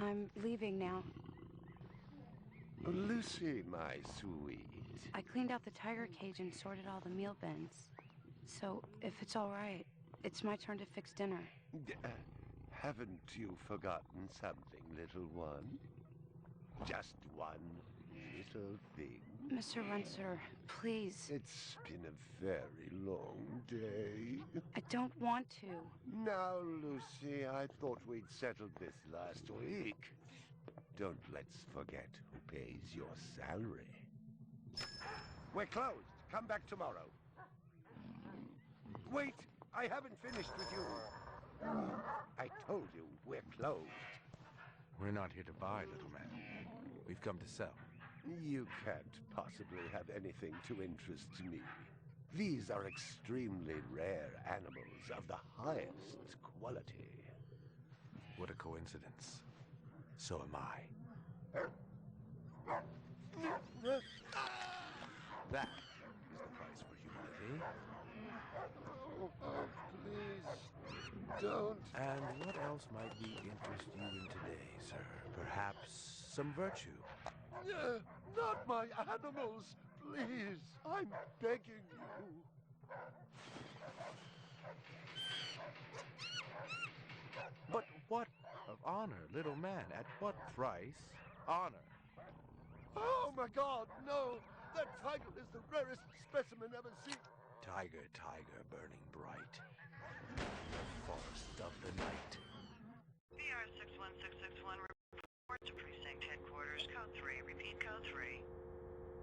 I'm leaving now. Lucy, my sweet. I cleaned out the tiger cage and sorted all the meal bins. So, if it's all right, it's my turn to fix dinner. Haven't you forgotten something, little one? Just one little thing. Mr. Runser, please. It's been a very long day. I don't want to. Now, Lucy, I thought we'd settled this last week. Don't let's forget who pays your salary. We're closed. Come back tomorrow. Wait, I haven't finished with you. I told you we're closed. We're not here to buy, little man. We've come to sell. You can't possibly have anything to interest me. These are extremely rare animals of the highest quality. What a coincidence. So am I. That is the price for humility. Oh, please, don't. And what else might we interest you in today, sir? Perhaps some virtue? Not my animals, please. I'm begging you. But what of honor, little man? At what price? Honor. Oh my God, no! That tiger is the rarest specimen ever seen. Tiger, tiger, burning bright. The forest of the night. VR 61661, report to precinct headquarters, code 3, repeat code 3.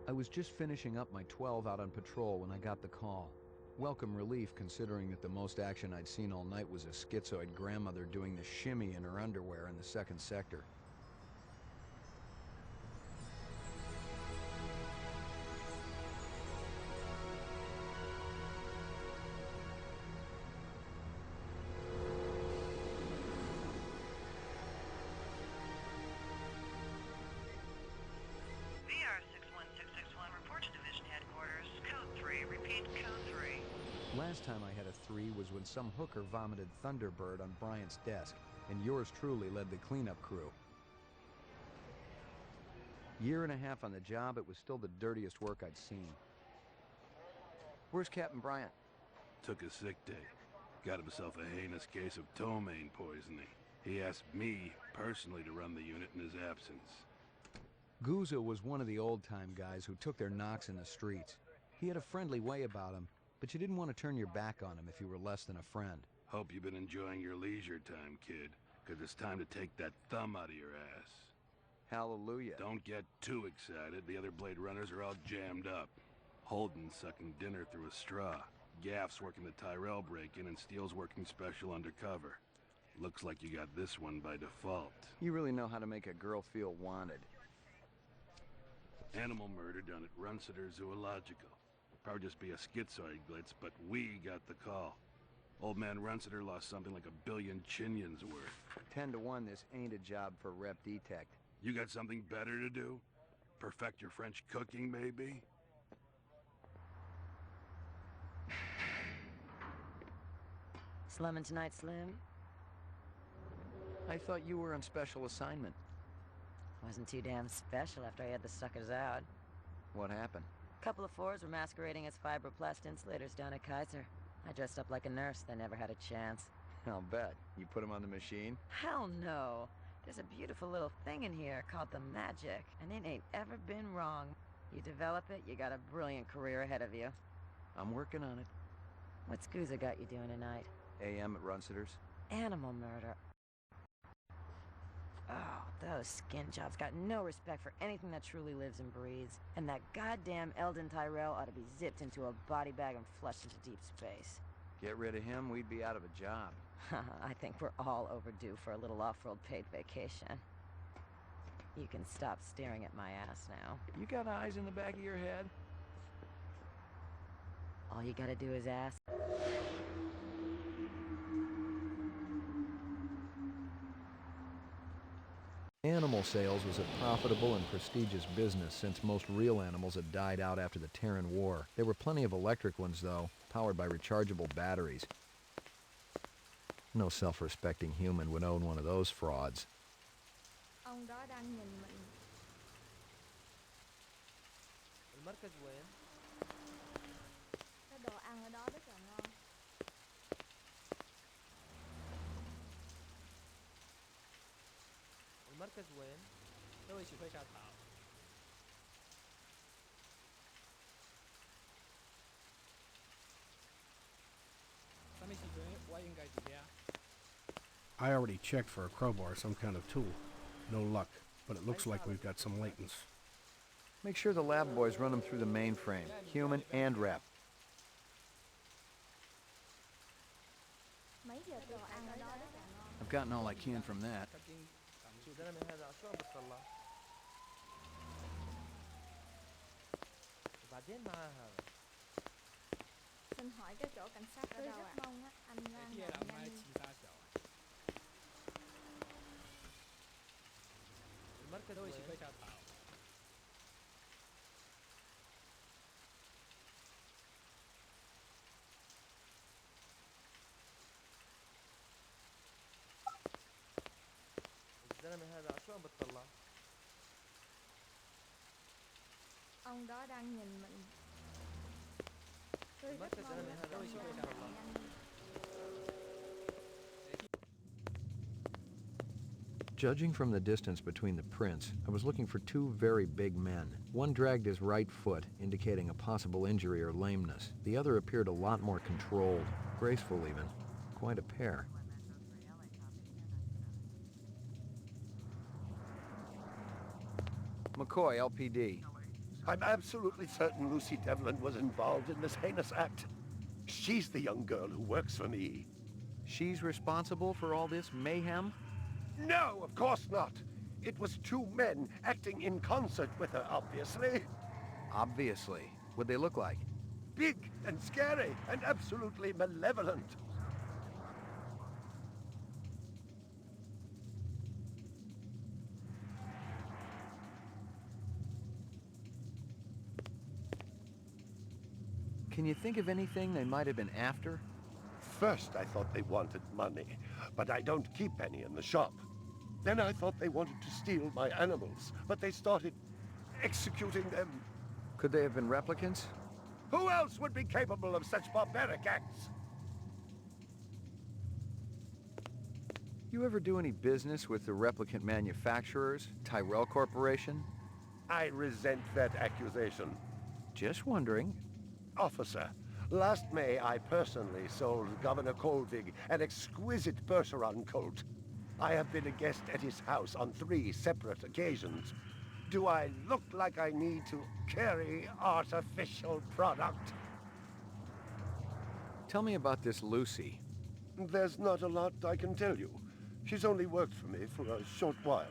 I was just finishing up my 12 out on patrol when I got the call. Welcome relief, considering that the most action I'd seen all night was a schizoid grandmother doing the shimmy in her underwear in the second sector. VR 61661, report to division headquarters, code 3, repeat code 3. Last time I had a 3 was when some hooker vomited Thunderbird on Bryant's desk, and yours truly led the cleanup crew. Year and a half on the job, it was still the dirtiest work I'd seen. Where's Captain Bryant? Took a sick day. Got himself a heinous case of ptomaine poisoning. He asked me personally to run the unit in his absence. Gouza was one of the old-time guys who took their knocks in the streets. He had a friendly way about him, but you didn't want to turn your back on him if you were less than a friend. Hope you've been enjoying your leisure time, kid, because it's time to take that thumb out of your ass. Hallelujah. Don't get too excited. The other Blade Runners are all jammed up. Holden sucking dinner through a straw. Gaff's working the Tyrell break-in, and Steele's working special undercover. Looks like you got this one by default. You really know how to make a girl feel wanted. Animal murder done at Runciter Zoological. Probably just be a schizoid glitz, but we got the call. Old man Runciter lost something like 1 billion chinions worth. 10 to 1, this ain't a job for Rep Detect. You got something better to do? Perfect your French cooking, maybe? Slumming tonight, Slim? I thought you were on special assignment. Wasn't too damn special after I had the suckers out. What happened? Couple of fours were masquerading as fibroplast insulators down at Kaiser. I dressed up like a nurse. They never had a chance. I'll bet. You put him on the machine? Hell no. There's a beautiful little thing in here called the magic, and it ain't ever been wrong. You develop it, you got a brilliant career ahead of you. I'm working on it. What's Gouza got you doing tonight? AM at Runciter's. Animal murder. Oh, those skin jobs got no respect for anything that truly lives and breathes. And that goddamn Eldon Tyrell ought to be zipped into a body bag and flushed into deep space. Get rid of him, we'd be out of a job. I think we're all overdue for a little off-world paid vacation. You can stop staring at my ass now. You got eyes in the back of your head? All you gotta do is ask. Animal sales was a profitable and prestigious business since most real animals had died out after the Terran War. There were plenty of electric ones, though, powered by rechargeable batteries. No self-respecting human would own one of those frauds. Ông đó đang nhìn mình. المركز وين؟ Cái đồ ăn ở đó rất là ngon. المركز وين؟这位请退下场。上面时阵我应该伫遐。I already checked for a crowbar, some kind of tool. No luck, but it looks like we've got some latents. Make sure the lab boys run them through the mainframe, human and rep. Mấy giờ đồ ăn ở đó rất là ngon. I've gotten all I can from that. الزلمة هذا شو عم بتطلع؟ وبعدين معاه هذا. Xin hỏi cái chỗ cảnh sát ở đâu ạ? Rất mong á, anh Lan kia làm làm nhanh ai đi. chỉ ra小啊？ المركز 这位请 وين؟ 退下场。الزلمة هذا شو عم بتطلع؟ Ông đó đang nhìn mình. Tôi rất المركز mong الزلمة anh هذا Lan شو عم làm بتطلع؟ nhanh đi. Judging from the distance between the prints, I was looking for two very big men. One dragged his right foot, indicating a possible injury or lameness. The other appeared a lot more controlled, graceful even. Quite a pair. McCoy, LPD. I'm absolutely certain Lucy Devlin was involved in this heinous act. She's the young girl who works for me. She's responsible for all this mayhem? No, of course not. It was two men acting in concert with her, obviously. Obviously. What'd they look like? Big and scary and absolutely malevolent. Can you think of anything they might have been after? First, I thought they wanted money, but I don't keep any in the shop. Then I thought they wanted to steal my animals, but they started executing them. Could they have been replicants? Who else would be capable of such barbaric acts? You ever do any business with the replicant manufacturers, Tyrell Corporation? I resent that accusation. Just wondering. Officer, last May I personally sold Governor Colvig an exquisite Bergeron colt. I have been a guest at his house on 3 separate occasions. Do I look like I need to carry artificial product? Tell me about this Lucy. There's not a lot I can tell you. She's only worked for me for a short while.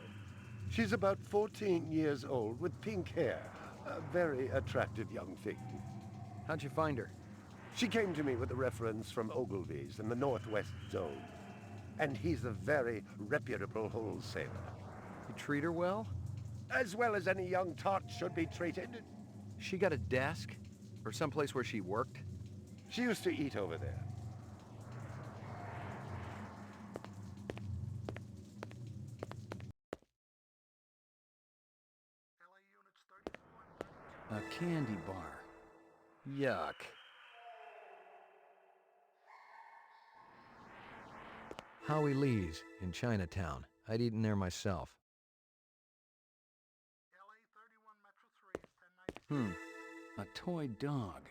She's about 14 years old with pink hair. A very attractive young thing. How'd you find her? She came to me with a reference from Ogilvy's in the Northwest Zone. And he's a very reputable wholesaler. You treat her well? As well as any young tot should be treated. She got a desk? Or someplace where she worked? She used to eat over there. A candy bar. Yuck. Howie Lee's in Chinatown. I'd eaten there myself. A toy dog.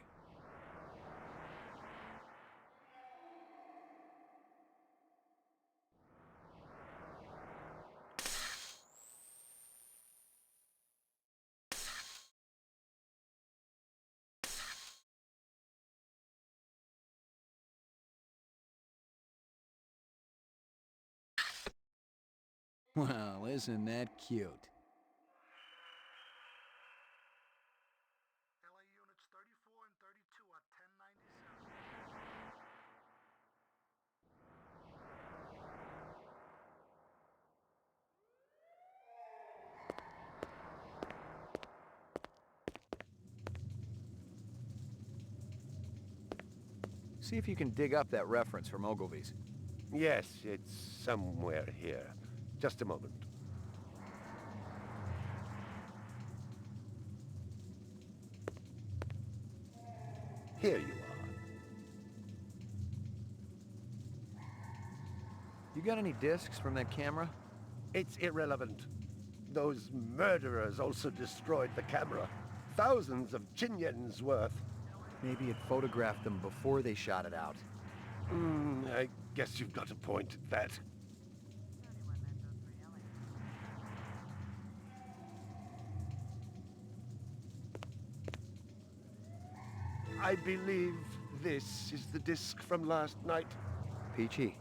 Well, isn't that cute? See if you can dig up that reference from Ogilvy's. Yes, it's somewhere here. Just a moment. Here you are. You got any discs from that camera? It's irrelevant. Those murderers also destroyed the camera. Thousands of Chinyens worth. Maybe it photographed them before they shot it out. I guess you've got a point at that. I believe this is the disc from last night. Peachy.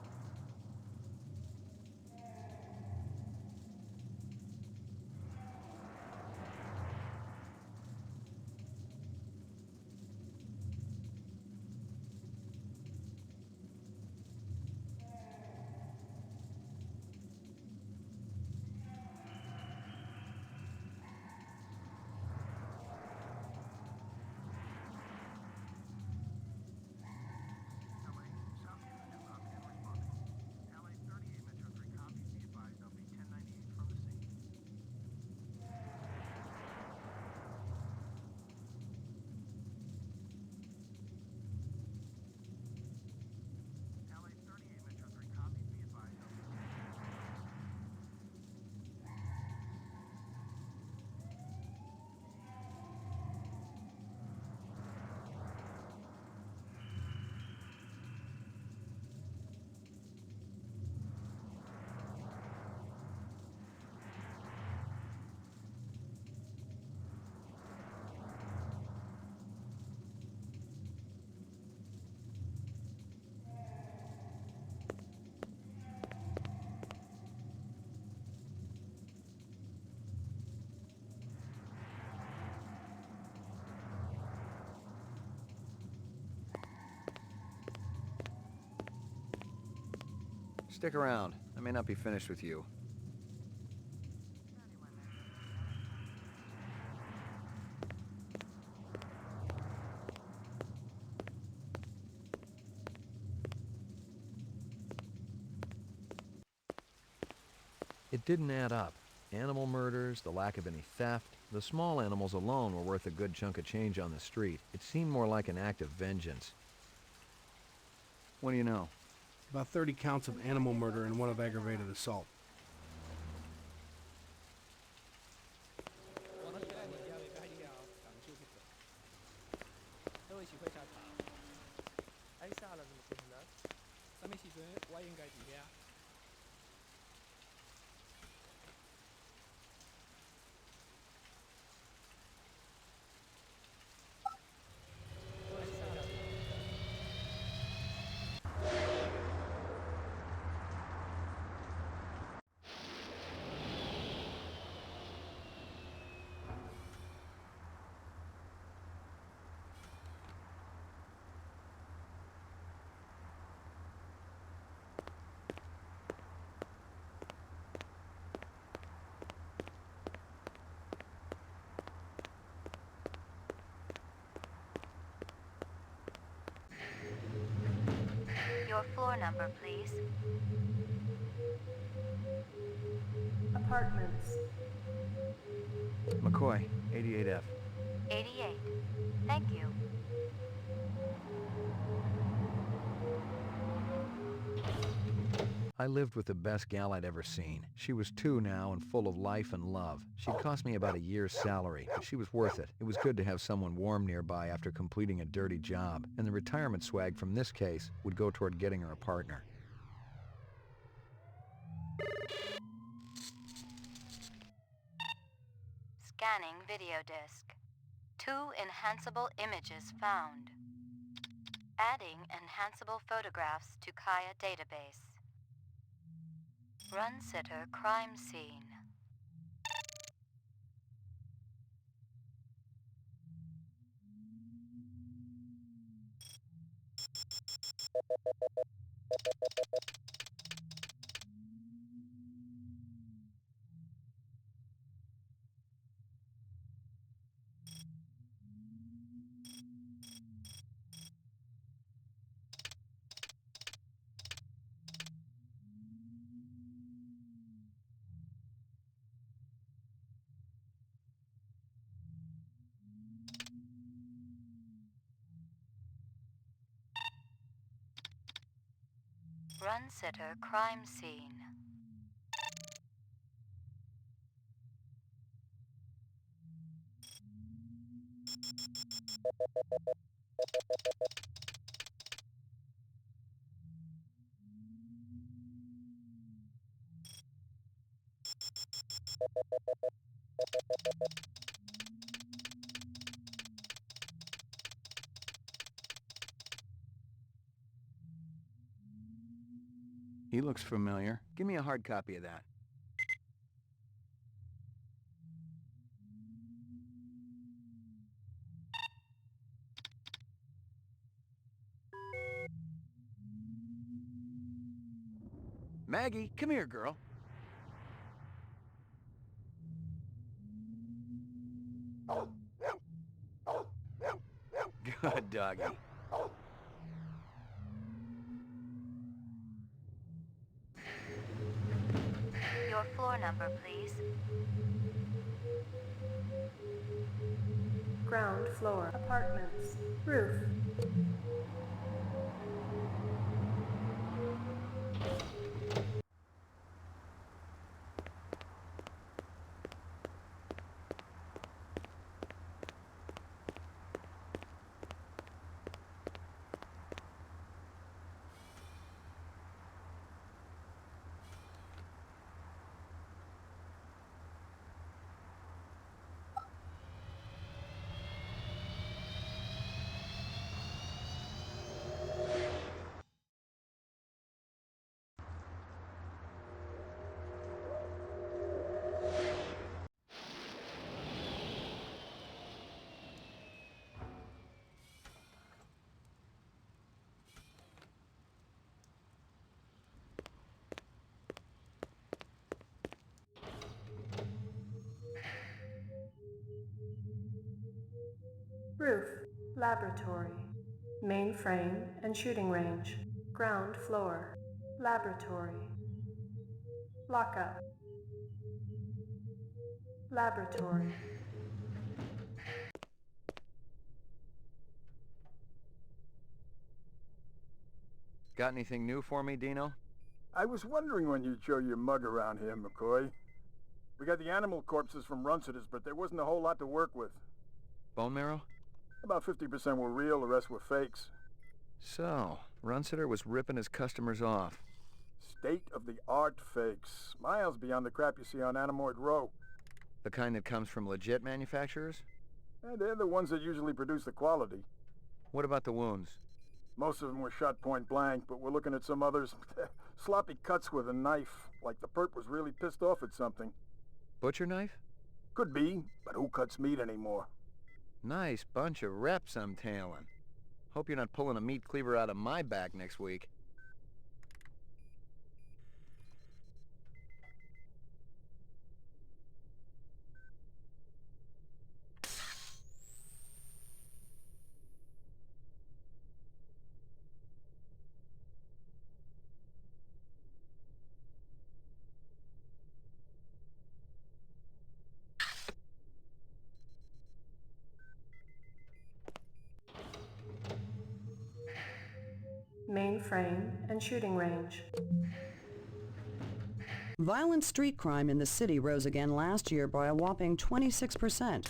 Stick around. I may not be finished with you. It didn't add up. Animal murders, the lack of any theft. The small animals alone were worth a good chunk of change on the street. It seemed more like an act of vengeance. What do you know? About 30 counts of animal murder and one of aggravated assault. 我呢睇下而家你而家喺度撳招貼度，都會辭退曬頭。أي ساعة لازم أكون هناك؟ 什麼時陣我應該自己啊？Your floor number, please. Apartments. McCoy, 88F. 88. Thank you. I lived with the best gal I'd ever seen. She was 2 now and full of life and love. She'd cost me about a year's salary, but she was worth it. It was good to have someone warm nearby after completing a dirty job, and the retirement swag from this case would go toward getting her a partner. Scanning video disk. 2 enhanceable images found. Adding enhanceable photographs to Kaya database. Run sitter crime scene. Run Sitter crime scene. He looks familiar. Give me a hard copy of that. Maggie, come here, girl. Good doggy. Your floor number, please. Ground floor. Apartments. Roof. Roof. Laboratory. Mainframe and shooting range. Ground floor. Laboratory. Lockup. Laboratory. Got anything new for me, Dino? I was wondering when you'd show your mug around here, McCoy. We got the animal corpses from Runcitters, but there wasn't a whole lot to work with. Bone marrow? About 50% were real, the rest were fakes. So, Runcitter was ripping his customers off. State-of-the-art fakes. Miles beyond the crap you see on Animoid Row. The kind that comes from legit manufacturers? And they're the ones that usually produce the quality. What about the wounds? Most of them were shot point blank, but we're looking at some others. Sloppy cuts with a knife, like the perp was really pissed off at something. Butcher knife? Could be, but who cuts meat anymore? Nice bunch of reps I'm tailing. Hope you're not pulling a meat cleaver out of my back next week. Mainframe and shooting range. Violent street crime in the city rose again last year by a whopping 26%.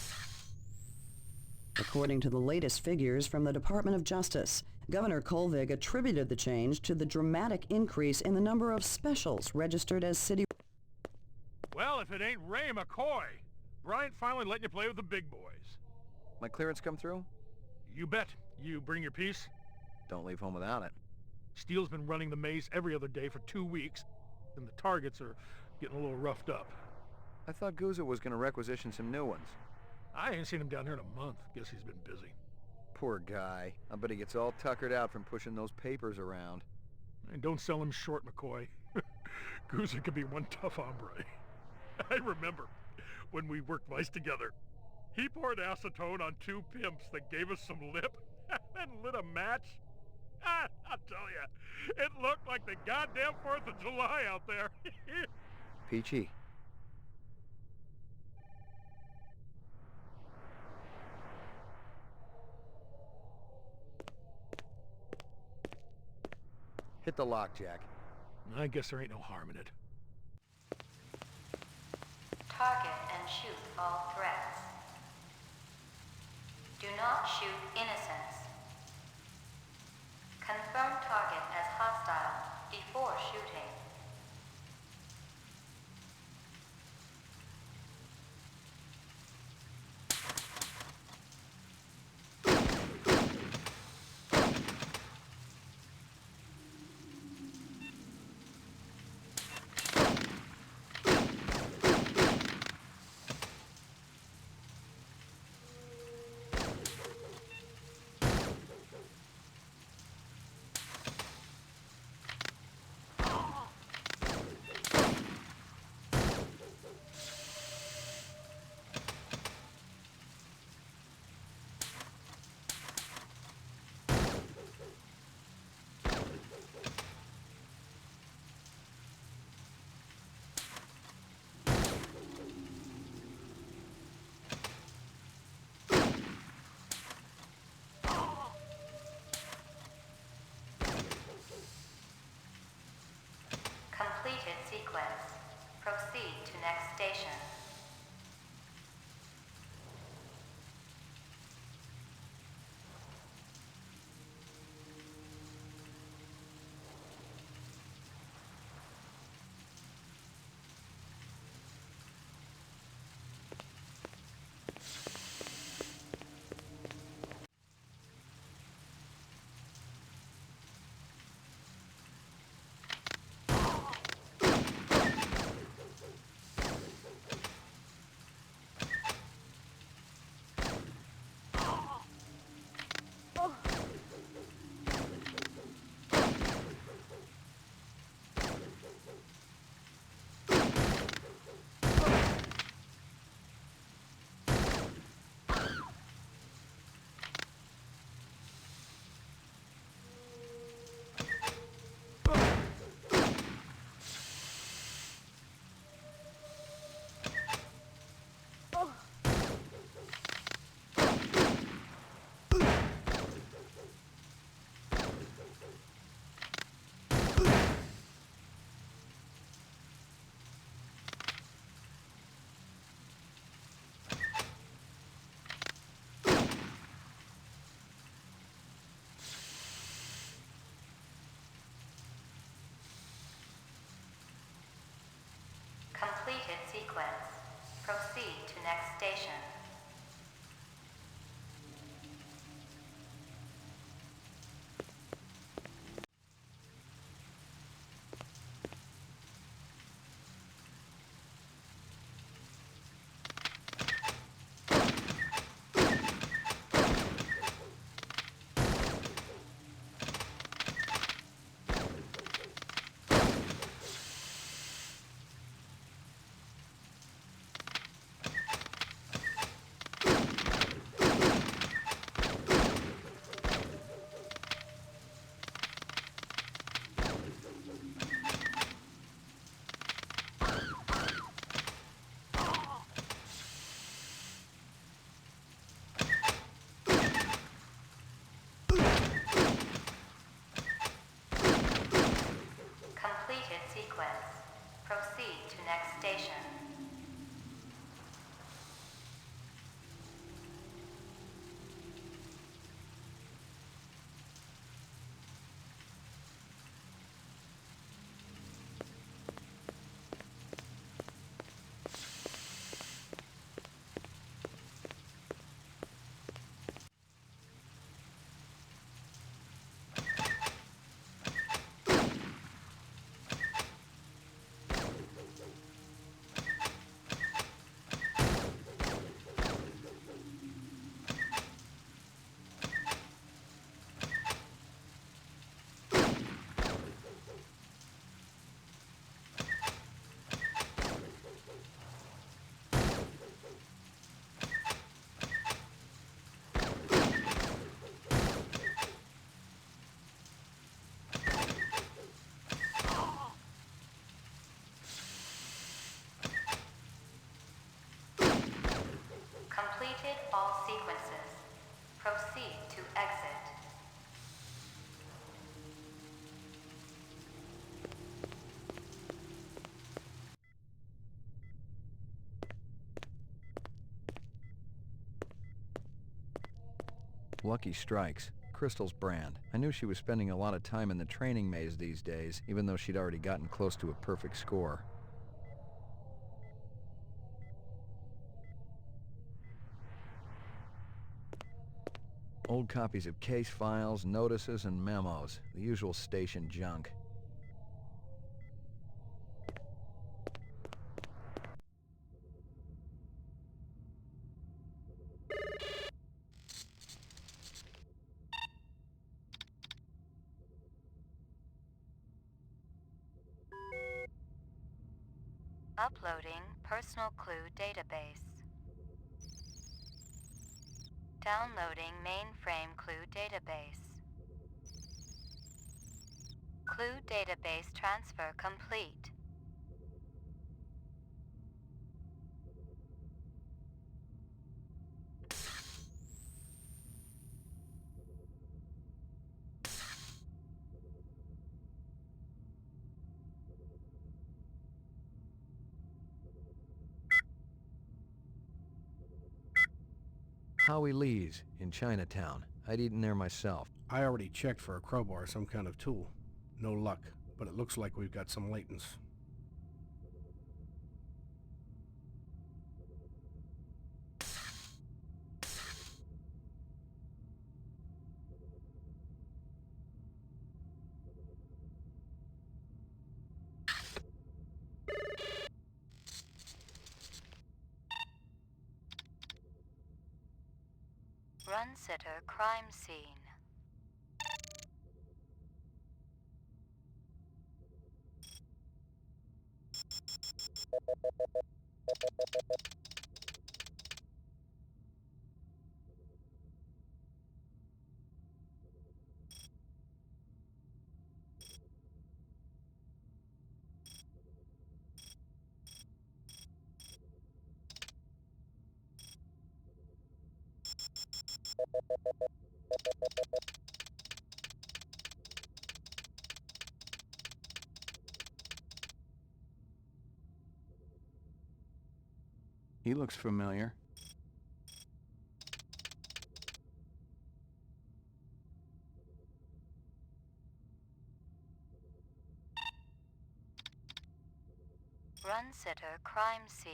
According to the latest figures from the Department of Justice, Governor Kolvig attributed the change to the dramatic increase in the number of specials registered as city... Well, if it ain't Ray McCoy, Bryant finally letting you play with the big boys. My clearance come through? You bet. You bring your piece? Don't leave home without it. Steele's been running the maze every other day for 2 weeks, and the targets are getting a little roughed up. I thought Gouza was going to requisition some new ones. I ain't seen him down here in a month. Guess he's been busy. Poor guy. I bet he gets all tuckered out from pushing those papers around. And don't sell him short, McCoy. Gouza could be one tough hombre. I remember when we worked mice together. He poured acetone on 2 pimps that gave us some lip and lit a match. I'll tell you, it looked like the goddamn 4th of July out there. Peachy. Hit the lock, Jack. I guess there ain't no harm in it. Target and shoot all threats. Do not shoot innocents. Confirm target as hostile before shooting. Completed sequence. Proceed to next station. Completed sequence. Proceed to next station. Completed sequence. Proceed to next station. Lucky Strikes. Crystal's brand. I knew she was spending a lot of time in the training maze these days, even though she'd already gotten close to a perfect score. Old copies of case files, notices, and memos. The usual station junk. Uploading personal clue database. Downloading mainframe clue database. Clue database transfer complete. Howie Lee's in Chinatown. I'd eaten there myself. I already checked for a crowbar, some kind of tool. No luck, but it looks like we've got some latents. Run sitter crime scene. He looks familiar. Run sitter crime scene.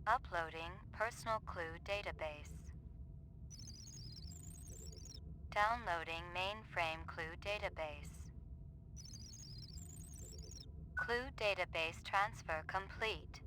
Uploading personal clue database. Downloading mainframe clue database. Clue database transfer complete.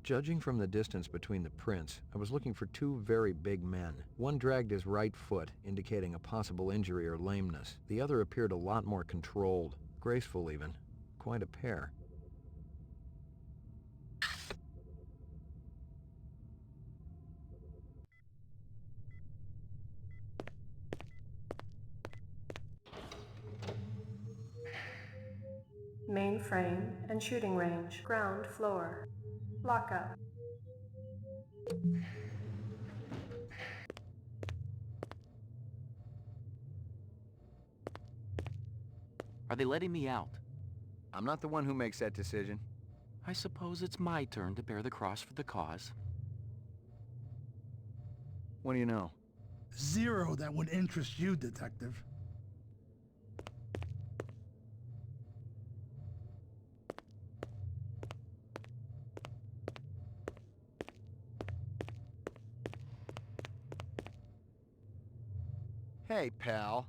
Judging from the distance between the prints, I was looking for two very big men. One dragged his right foot, indicating a possible injury or lameness. The other appeared a lot more controlled, graceful even. Quite a pair. Mainframe and shooting range. Ground floor. Lockup. Are they letting me out? I'm not the one who makes that decision. I suppose it's my turn to bear the cross for the cause. What do you know? Zero that would interest you, Detective. Hey, pal.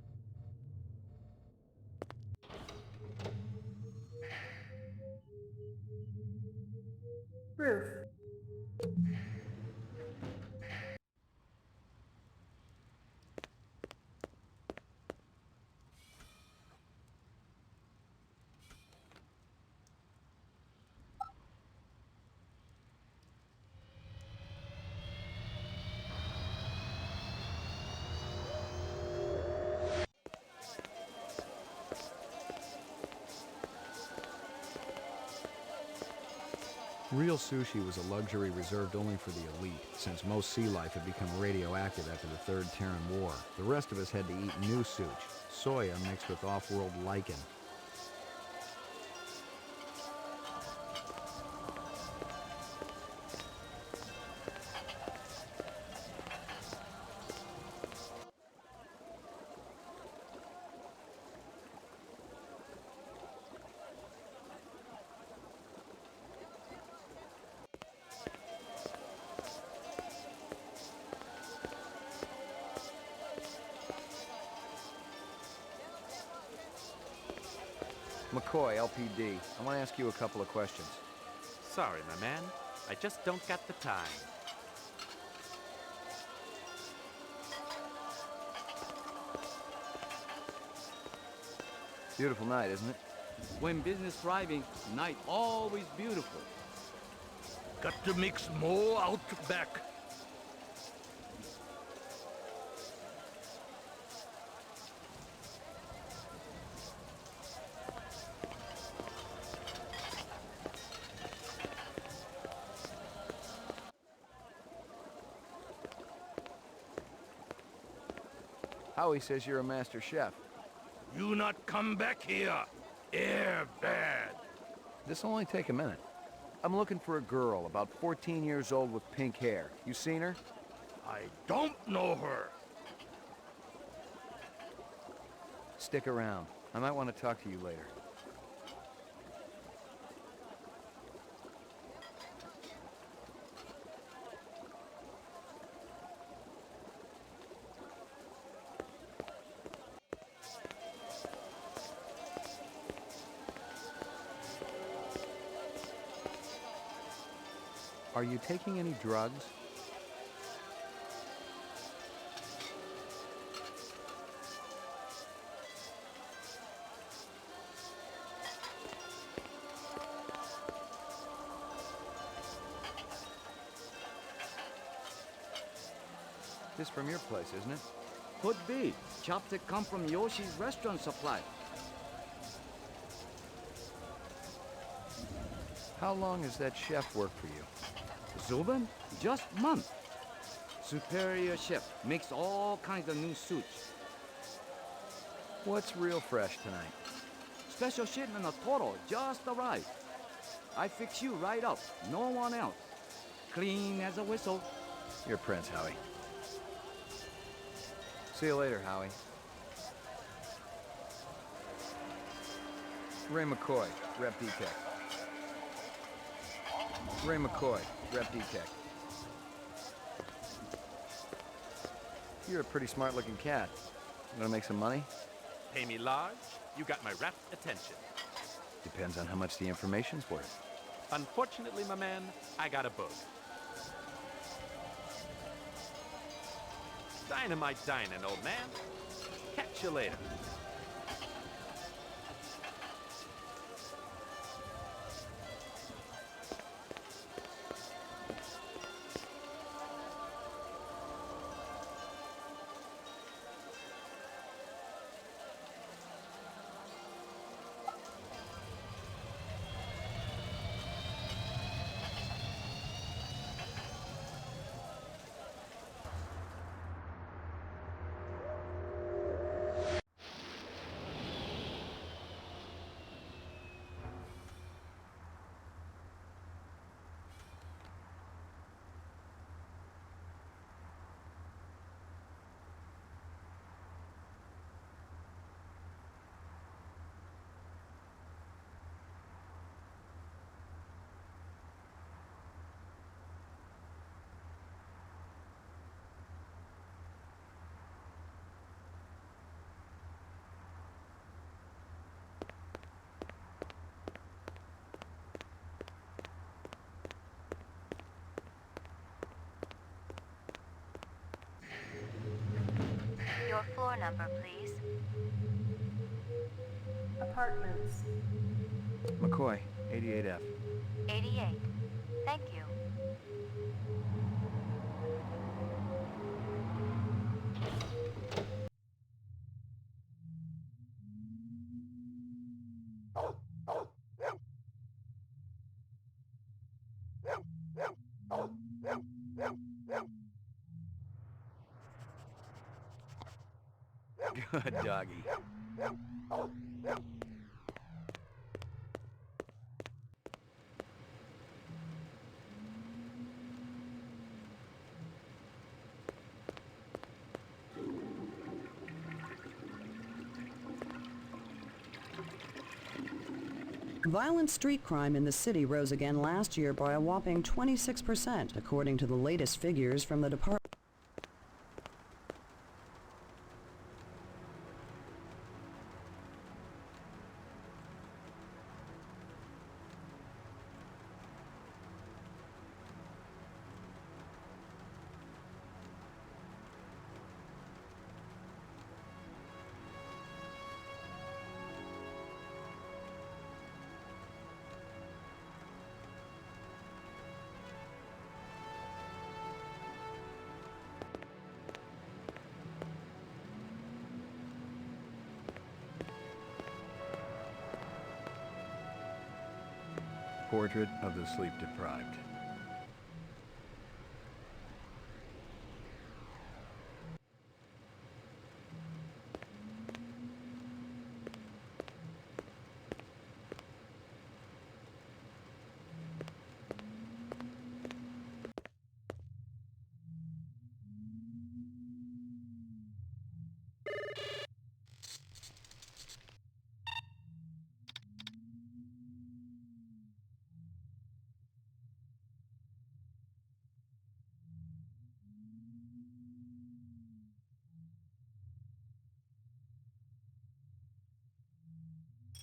Roof. Real sushi was a luxury reserved only for the elite, since most sea life had become radioactive after the Third Terran War. The rest of us had to eat new sushi, soya mixed with off-world lichen. McCoy, LPD. I want to ask you a couple of questions. Sorry, my man. I just don't got the time. Beautiful night, isn't it? When business thriving, night always beautiful. Got to mix more out back. Howie says you're a master chef. You not come back here. Air bad. This'll only take a minute. I'm looking for a girl, about 14 years old with pink hair. You seen her? I don't know her. Stick around. I might want to talk to you later. Are you taking any drugs? This from your place, isn't it? Could be. Chopstick come from Yoshi's restaurant supply. How long has that chef worked for you? Zubin? Just month. Superior chef. Makes all kinds of new suits. What's real fresh tonight? Special shipment of Toro just arrived. I fix you right up. No one else. Clean as a whistle. You're Prince, Howie. See you later, Howie. Ray McCoy, Rep Detect. Ray McCoy, Rep Detect. You're a pretty smart-looking cat. You gonna make some money? Pay me large, you got my rapt attention. Depends on how much the information's worth. Unfortunately, my man, I got a bug. Dynamite dining, old man. Catch you later. floor number, please. Apartments. McCoy, 88F. 88. Thank you. Good doggy. Violent street crime in the city rose again last year by a whopping 26%, according to the latest figures from the Department. Portrait of the sleep-deprived.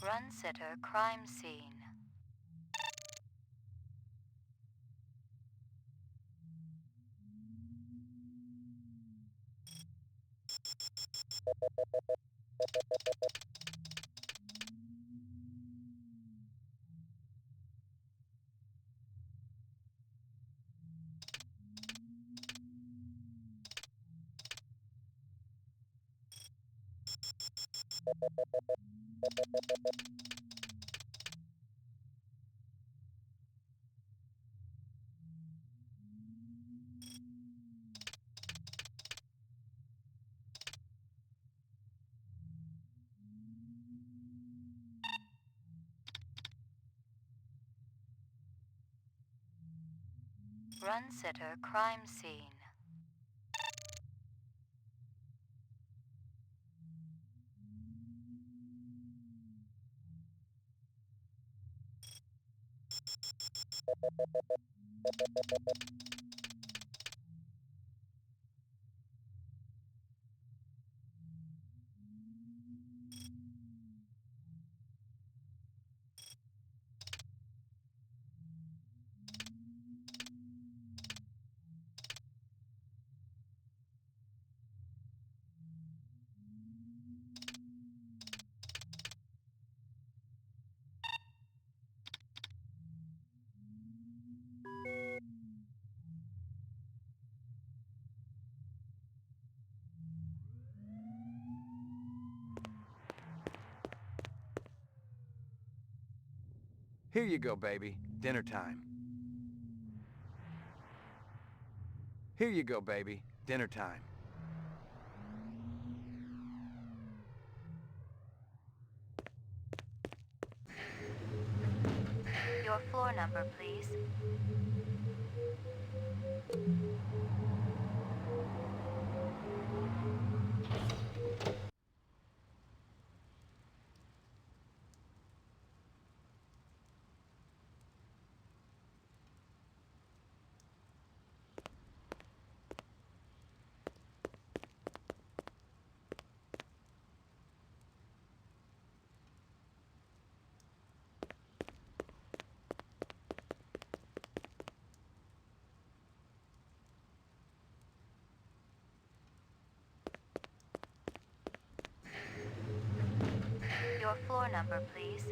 Run sitter, crime scene. Run sitter, crime scene. Here you go, baby. Dinner time. Here you go, baby. Dinner time. Your floor number, please. Your floor number, please.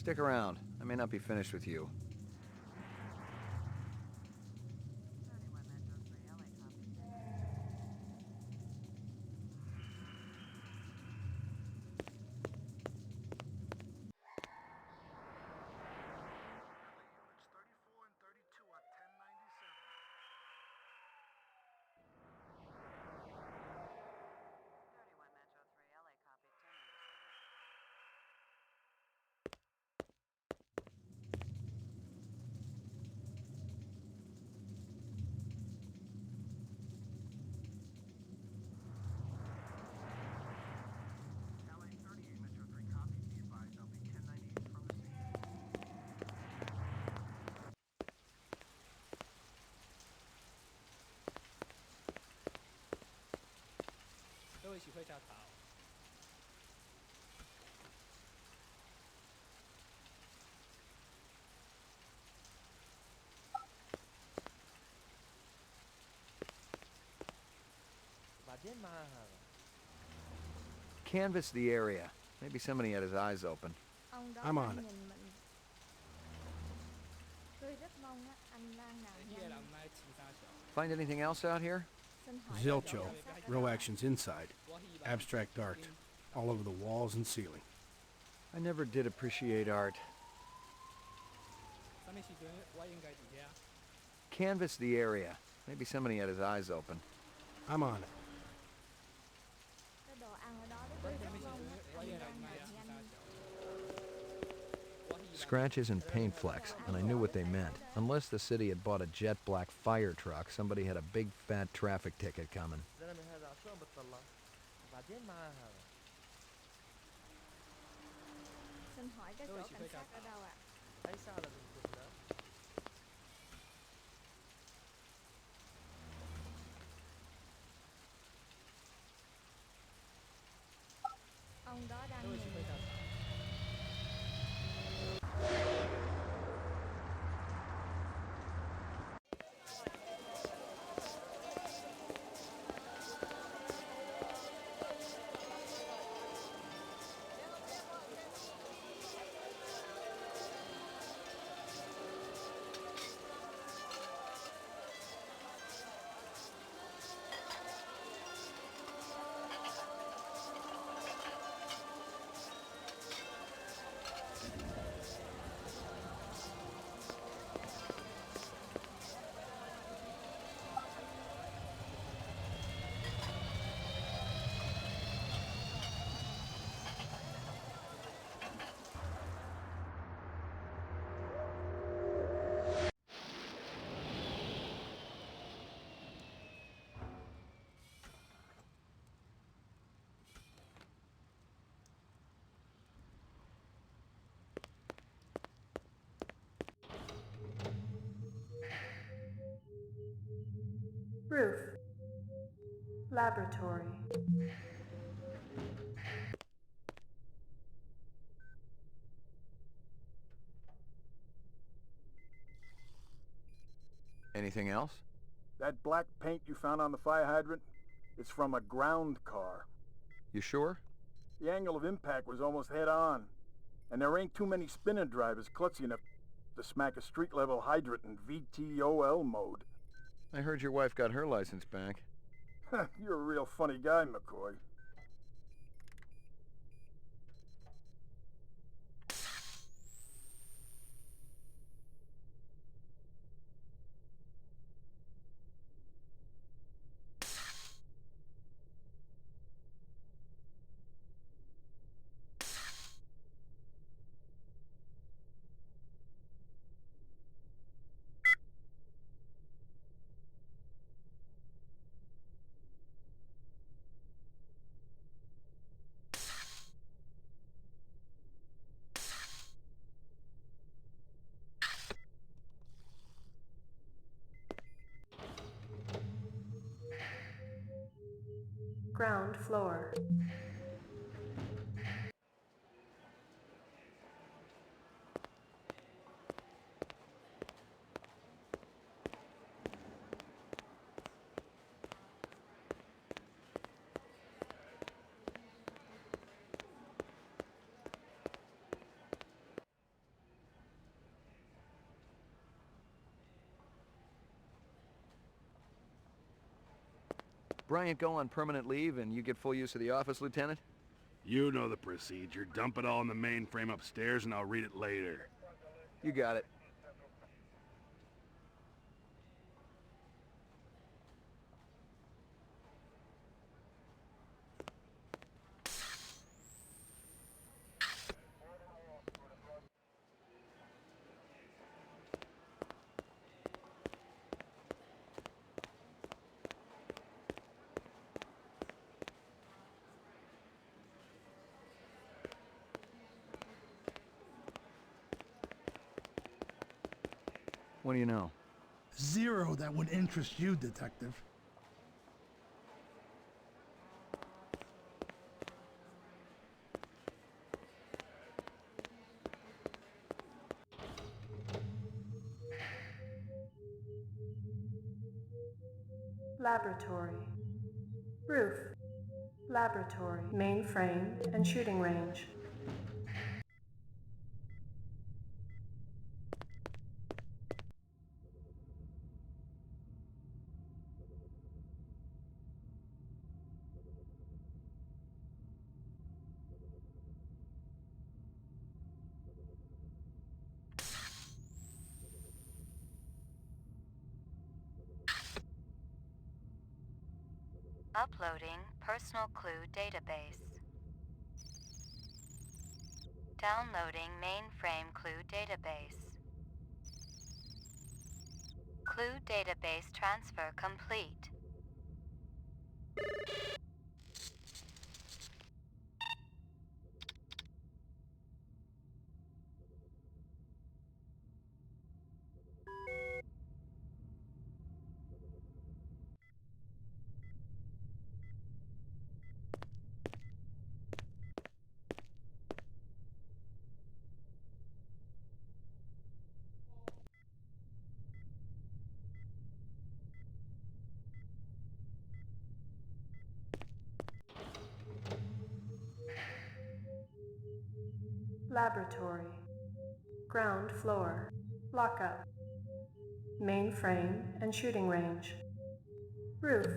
Stick around. I may not be finished with you. Canvass the area. Maybe somebody had his eyes open. Ông đó I'm đang on it. nhìn mình. Tôi rất mong á, anh Lan nào nhanh. Find anything else out here? Xin hỏi có chỗ Zilcho. cảnh sát ở Row đâu ạ? actions inside. Abstract art. All over the walls and ceiling. I never did appreciate art. Canvass the area. Maybe somebody had his eyes open. I'm on it. Có đồ ăn ở đó đấy. Tôi rất mong á, anh Lan nào nhanh. Scratches and paint flecks, and I knew what they meant. Unless the city had bought a jet black fire truck, somebody had a big fat traffic ticket coming. Xin hỏi có chỗ cảnh sát ở đâu ạ? Ông đó đang nhìn mình. Roof. Laboratory. Anything else? That black paint you found on the fire hydrant? It's from a ground car. You sure? The angle of impact was almost head on. And there ain't too many spinner drivers klutzy enough. to smack a street-level hydrant in VTOL mode. I heard your wife got her license back. You're a real funny guy, McCoy. Ground floor. Bryant go on permanent leave and you get full use of the office, Lieutenant? You know the procedure. Dump it all in the mainframe upstairs and I'll read it later. You got it. What do you know? Zero that would interest you, Detective. Laboratory. Roof. Laboratory. Mainframe and shooting range. Uploading personal clue database. Downloading mainframe clue database. Clue database transfer complete. Laboratory. Ground floor. Lockup. Mainframe and shooting range. Roof.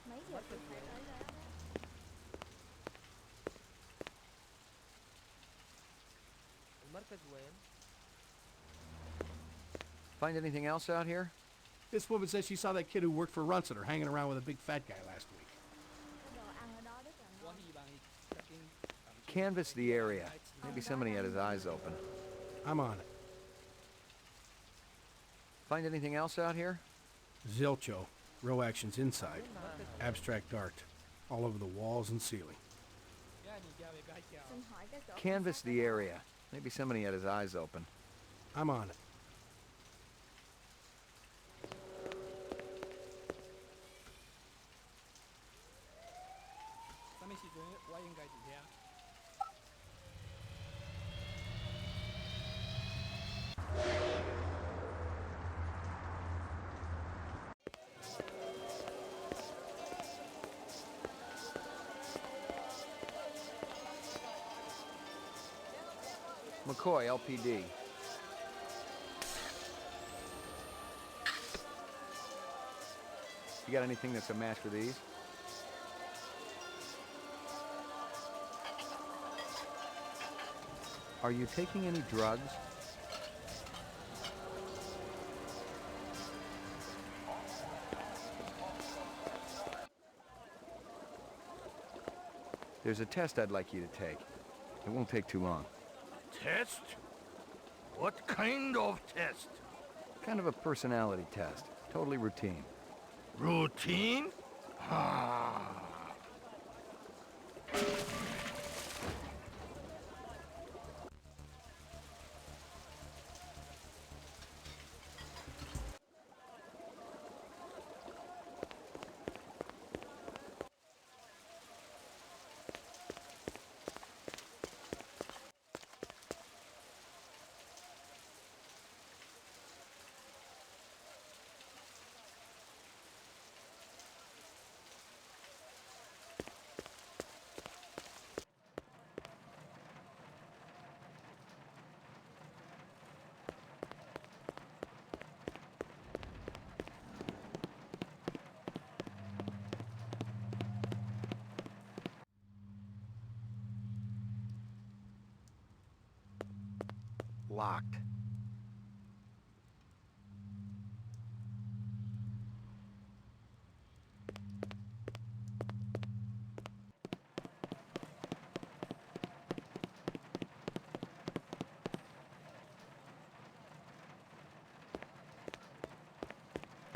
Mấy giờ thì phải tới đó. المركز وين؟ Find anything else out here? This woman says she saw that kid who worked for Runciter hanging around with a big fat guy last week. Cái đồ ăn ở đó rất là ngon. Canvass the area. Maybe somebody had his eyes open. I'm on it. Find anything else out here? Zilcho. Row actions inside. Abstract art. All over the walls and ceiling. Xin hỏi cái chỗ Canvass the area. Maybe somebody had his eyes open. I'm on it. McCoy, LPD. You got anything that's a match for these? Are you taking any drugs? There's a test I'd like you to take. It won't take too long. Test? What kind of test? Kind of a personality test. Totally routine. Routine? Ah. Locked.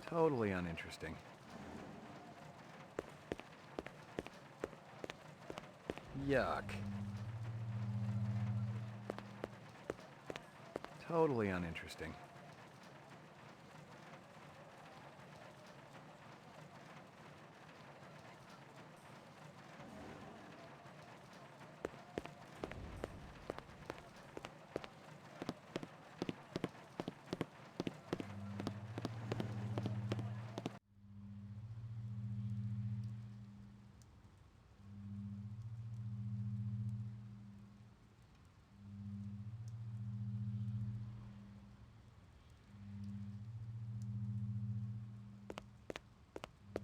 Totally uninteresting. Yuck. Totally uninteresting.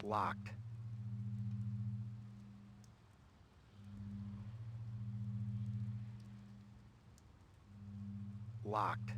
Locked. Locked.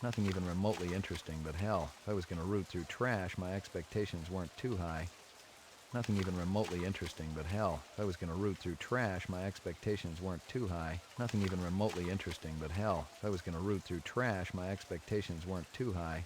Nothing even remotely interesting, but hell, if I was going to root through trash, my expectations weren't too high. Nothing even remotely interesting, but hell, if I was going to root through trash, my expectations weren't too high. Nothing even remotely interesting, but hell, if I was going to root through trash, my expectations weren't too high.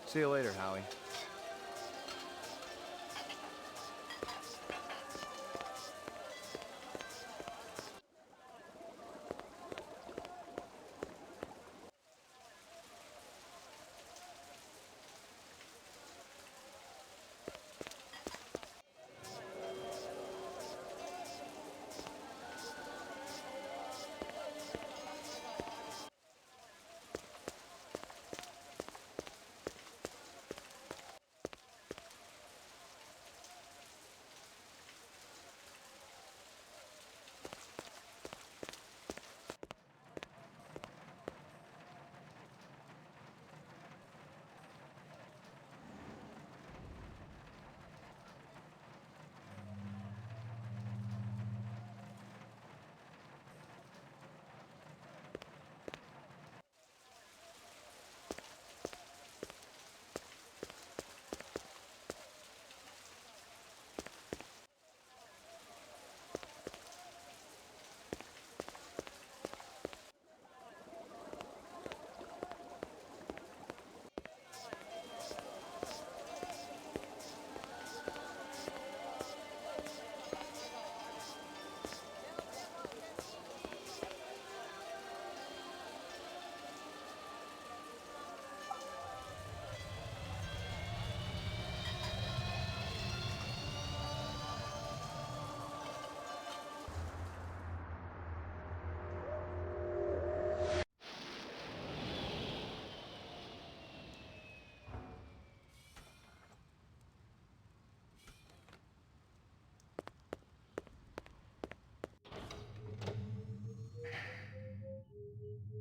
See you later, Howie.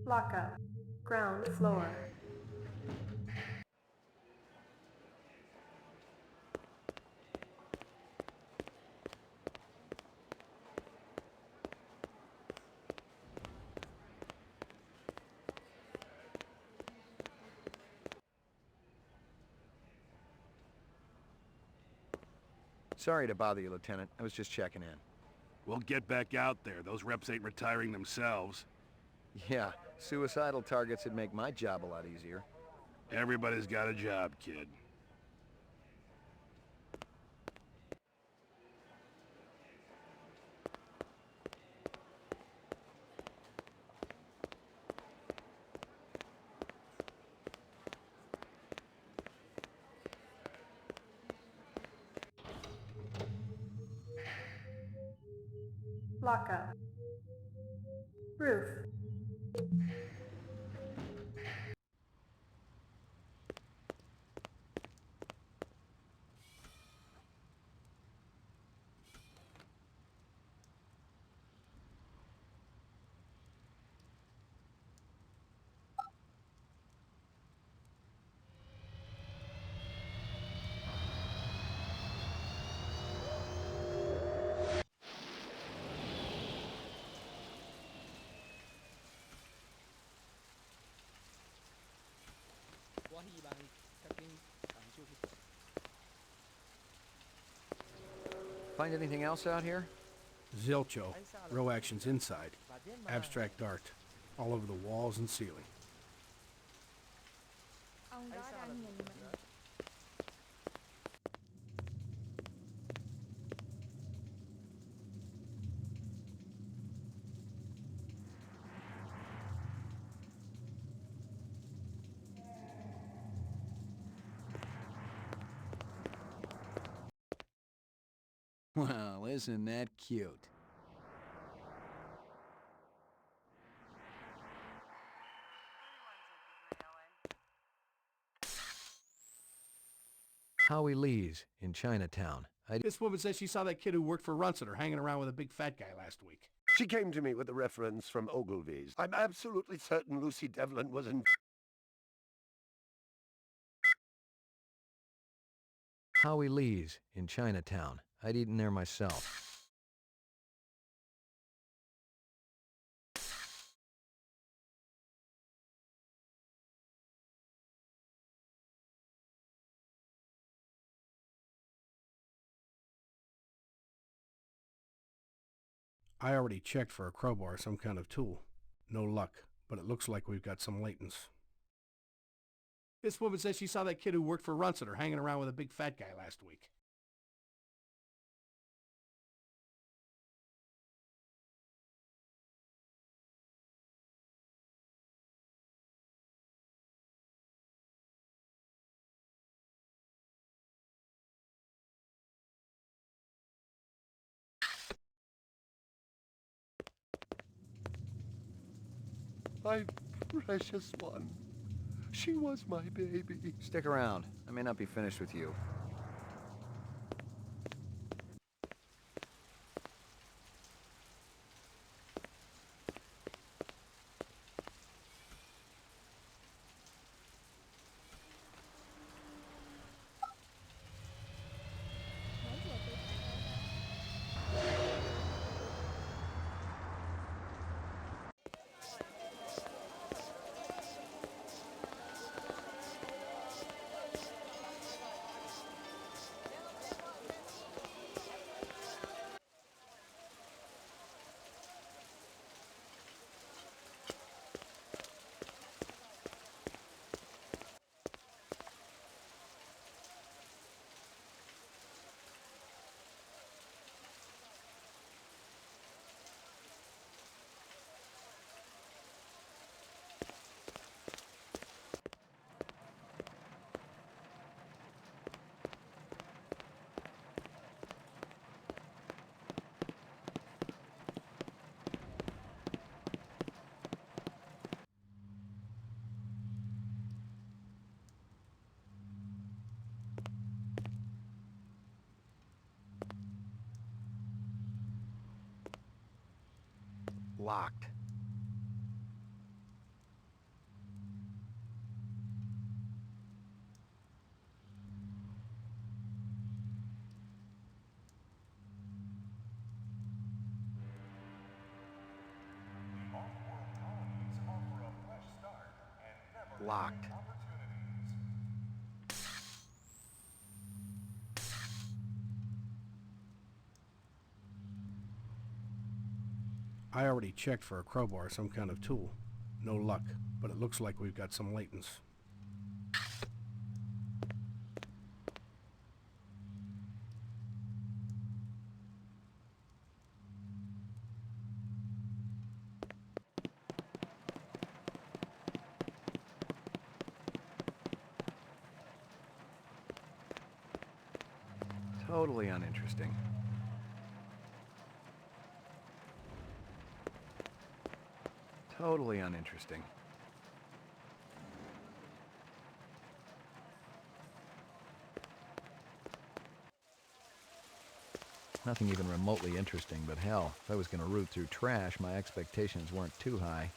Lockup. Ground floor. Sorry to bother you, Lieutenant. I was just checking in. We'll get back out there. Those reps ain't retiring themselves. Yeah, suicidal targets would make my job a lot easier. Everybody's got a job, kid. Lockup. Roof. Find anything else out here? Zilcho. Row actions inside. Abstract art. All over the walls and ceiling. Ông đó đang nhìn mình. Well, isn't that cute? Howie Lee's in Chinatown. This woman says she saw that kid who worked for Runciter hanging around with a big fat guy last week. She came to me with a reference from Ogilvy's. I'm absolutely certain Lucy Devlin was in... Howie Lee's in Chinatown. I'd eaten there myself. I already checked for a crowbar, some kind of tool. No luck, but it looks like we've got some latents. This woman says she saw that kid who worked for Runciter hanging around with a big fat guy last week. My precious one. She was my baby. Stick around. I may not be finished with you. Locked. Locked. I already checked for a crowbar, some kind of tool. No luck, but it looks like we've got some latents. Totally uninteresting. Totally uninteresting. Nothing even remotely interesting, but hell, if I was going to root through trash, my expectations weren't too high.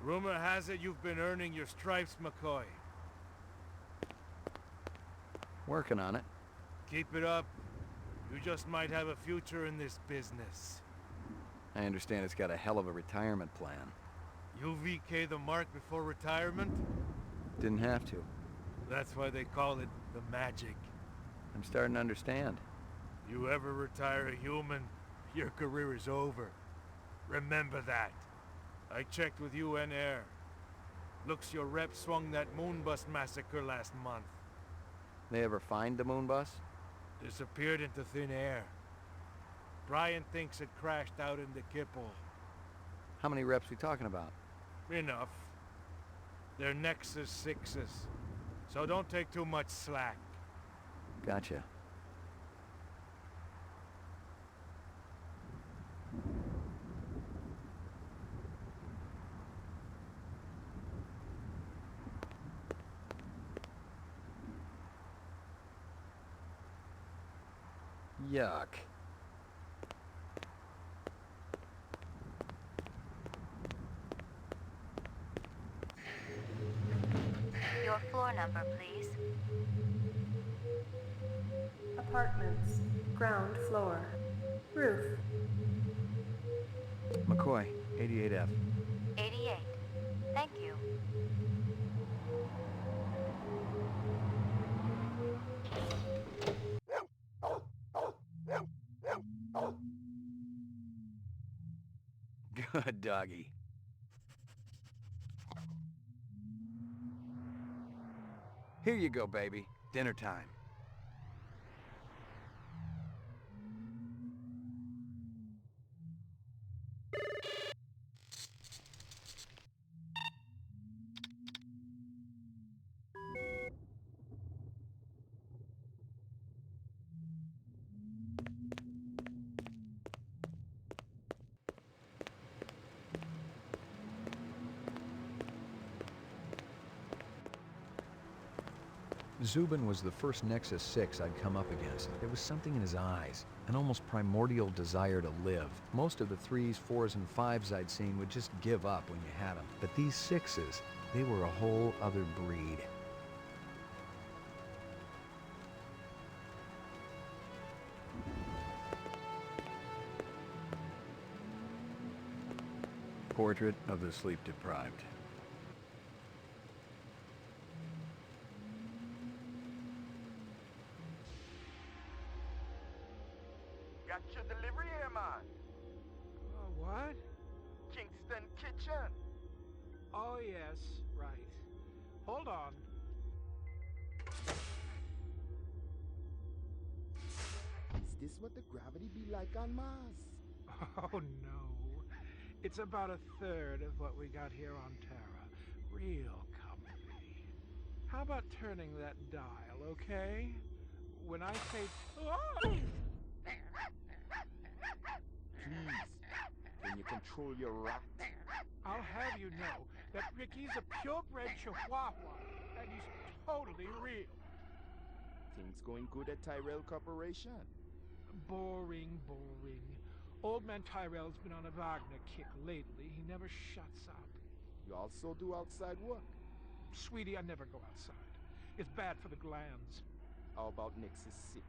Rumor has it you've been earning your stripes, McCoy. Working on it. Keep it up. You just might have a future in this business. I understand it's got a hell of a retirement plan. You VK the mark before retirement? Didn't have to. That's why they call it the magic. I'm starting to understand. You ever retire a human, your career is over. Remember that. I checked with UN Air. Looks your rep swung that moonbus massacre last month. They ever find the moonbus? Disappeared into thin air. Brian thinks it crashed out in the Kipple. How many reps we talking about? Enough. They're Nexus 6s, so don't take too much slack. Gotcha. Yuck. Your floor number, please. Apartments. Ground floor. Roof. McCoy, 88F. 88. Thank you. Good doggy. Here you go, baby. Dinner time. Zubin was the first Nexus 6 I'd come up against. There was something in his eyes, an almost primordial desire to live. Most of the 3s, 4s, and 5s I'd seen would just give up when you had them. But these 6s, they were a whole other breed. Portrait of the sleep-deprived. Got your delivery here, man. What? Kingston Kitchen. Oh, yes, right. Hold on. Is this what the gravity be like on Mars? Oh, no. It's about a third of what we got here on Terra. Real comfy. How about turning that dial, okay? When I say... Oh! Please, can you control your rat? I'll have you know that Ricky's a purebred chihuahua, and he's totally real. Things going good at Tyrell Corporation? Boring, boring. Old man Tyrell's been on a Wagner kick lately. He never shuts up. You also do outside work? Sweetie, I never go outside. It's bad for the glands. How about Nexus 6?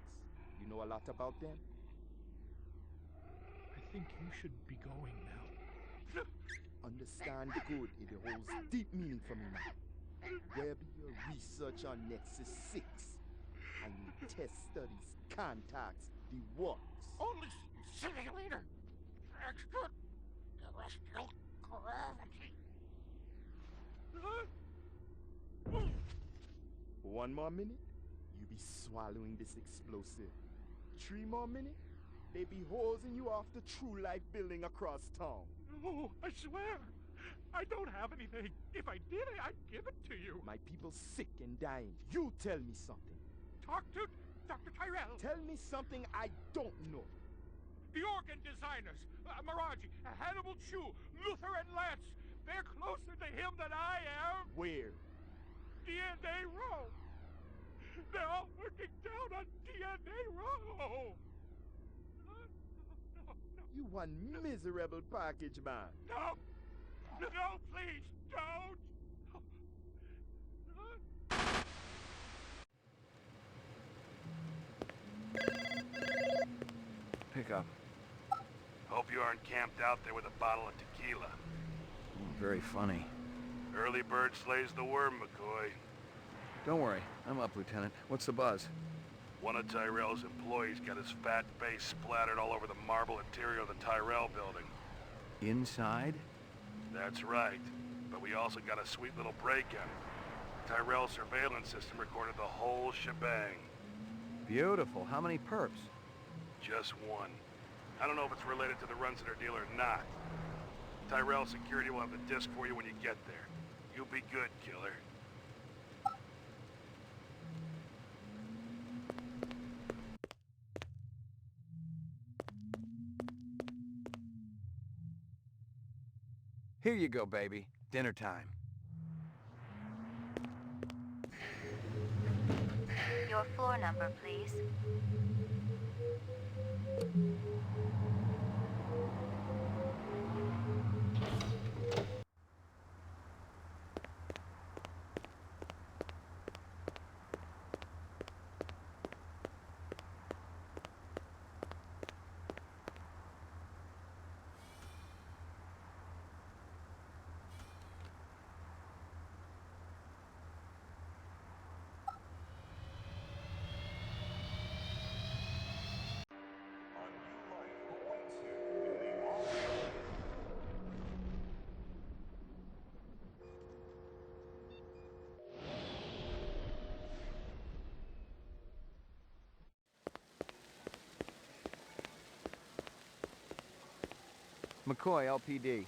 You know a lot about them? I think you should be going now. Understand good, it holds deep meaning for me now. Where be your research on Nexus 6? I need test studies, contacts, the works. Only simulator. Extra terrestrial gravity. One more minute, you be swallowing this explosive. 3 more minutes, they be hosing you off the True Life building across town. No, I swear. I don't have anything. If I did, I'd give it to you. My people sick and dying. You tell me something. Talk to Dr. Tyrell. Tell me something I don't know. The organ designers, Miraji, Hannibal Chu, Luther and Lance, they're closer to him than I am. Where? DNA Row. They're all working down on DNA Row. You one miserable package, man. No. No, please, don't! Pick up. Hope you aren't camped out there with a bottle of tequila. Very funny. Early bird slays the worm, McCoy. Don't worry, I'm up, Lieutenant. What's the buzz? One of Tyrell's employees got his fat face splattered all over the marble interior of the Tyrell building. Inside? That's right. But we also got a sweet little break-in. Tyrell's surveillance system recorded the whole shebang. Beautiful. How many perps? Just one. I don't know if it's related to the Runs-It-Or deal or not. Tyrell security will have the disc for you when you get there. You be good, killer. Here you go, baby. Dinner time. Your floor number, please. McCoy, LPD.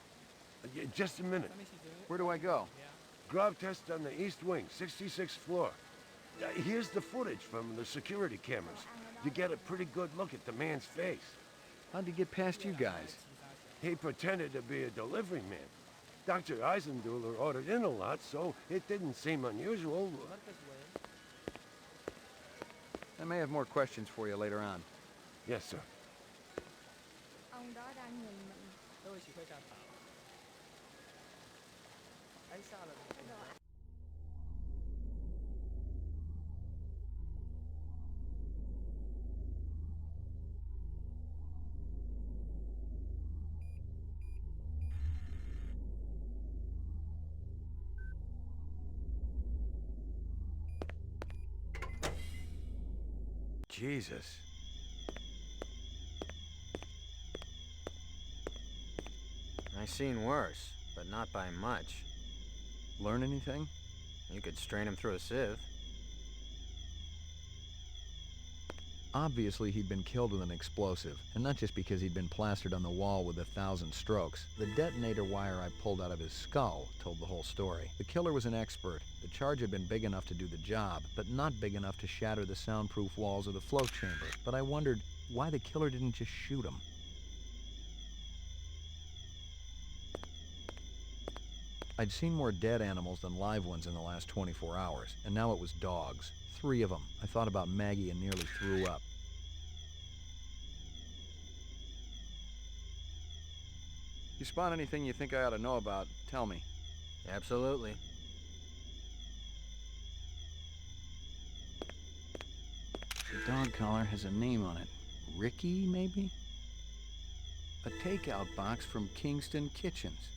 Just a minute. Where do I go? Grub test on the east wing, 66th floor. Here's the footage from the security cameras. You get a pretty good look at the man's face. How'd he get past you guys? He pretended to be a delivery man. Dr. Eisenduler ordered in a lot, so it didn't seem unusual. I may have more questions for you later on. Yes, sir. Ông đó đang nhìn mình. Tôi chỉ phải cam thảo. Ấy sao là Jesus. I've seen worse, but not by much. Learn anything? You could strain him through a sieve. Obviously, he'd been killed with an explosive, and not just because he'd been plastered on the wall with 1,000 strokes. The detonator wire I pulled out of his skull told the whole story. The killer was an expert. The charge had been big enough to do the job, but not big enough to shatter the soundproof walls of the float chamber. But I wondered why the killer didn't just shoot him. I'd seen more dead animals than live ones in the last 24 hours, and now it was dogs. 3 of them. I thought about Maggie and nearly threw up. You spot anything you think I ought to know about, tell me. Absolutely. The dog collar has a name on it. Ricky, maybe? A takeout box from Kingston Kitchens.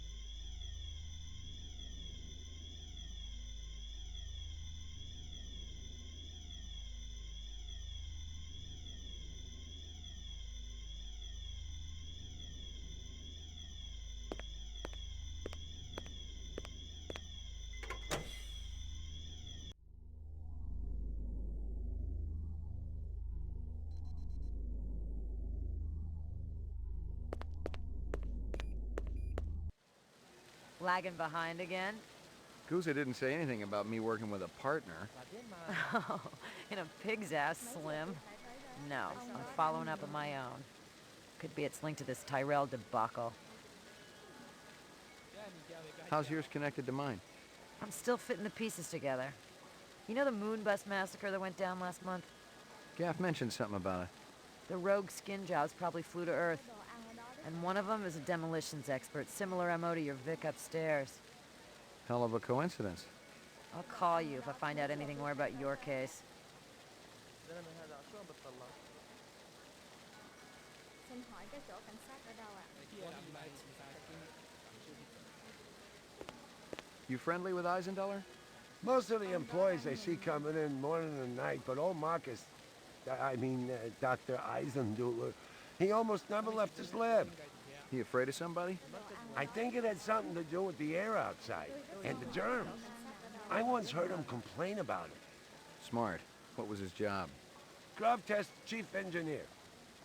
Lagging behind again? Guza didn't say anything about me working with a partner. Oh, in a pig's ass, Slim. No, I'm following up on my own. Could be it's linked to this Tyrell debacle. How's yours connected to mine? I'm still fitting the pieces together. You know the Moonbus massacre that went down last month? Gaff mentioned something about it. The rogue skin jobs probably flew to Earth. And one of them is a demolitions expert, similar MO to your Vic upstairs. Hell of a coincidence. I'll call you if I find out anything more about your case. Xin hỏi cái chỗ cảnh sát ở đâu ạ? You friendly with Eisendeller? Most of the employees I see coming in morning and night, but old Marcus, Dr. Eisendeller, he almost never left his lab. He afraid of somebody? I think it had something to do with the air outside, and the germs. I once heard him complain about it. Smart. What was his job? Grub test chief engineer.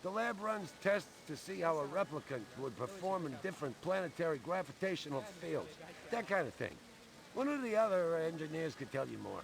The lab runs tests to see how a replicant would perform in different planetary gravitational fields. That kind of thing. One of the other engineers could tell you more.